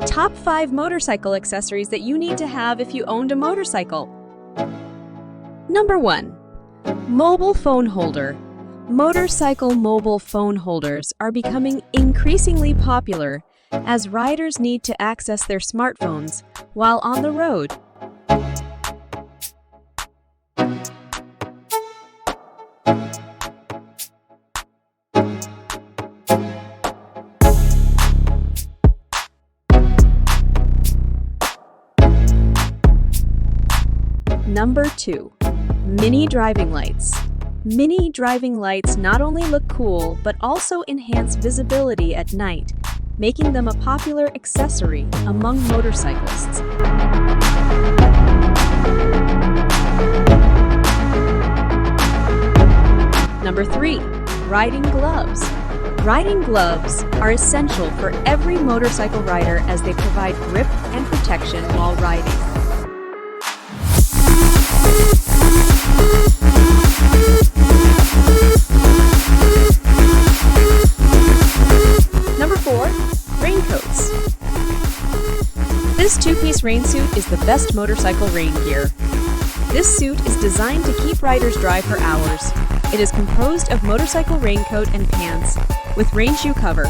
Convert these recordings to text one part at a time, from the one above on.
Top 5 motorcycle accessories that you need to have if you owned a motorcycle. Number 1. Mobile phone holder. Motorcycle mobile phone holders are becoming increasingly popular as riders need to access their smartphones while on the road. Number 2. Mini driving lights. Mini driving lights not only look cool but also enhance visibility at night, making them a popular accessory among motorcyclists. Number 3. Riding gloves. Riding gloves are essential for every motorcycle rider as they provide grip and protection while riding. Number 4. Raincoats. This two-piece rain suit is the best motorcycle rain gear. This suit is designed to keep riders dry for hours. It is composed of motorcycle raincoat and pants with rain shoe cover.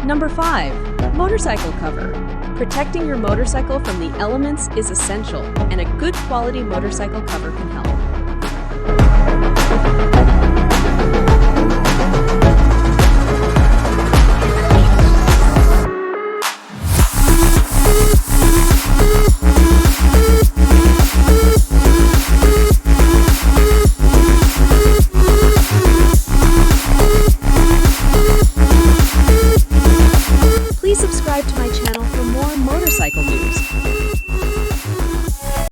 Number 5. Motorcycle cover. Protecting your motorcycle from the elements is essential, and a good quality motorcycle cover can help. Please subscribe to my channel for more motorcycle news.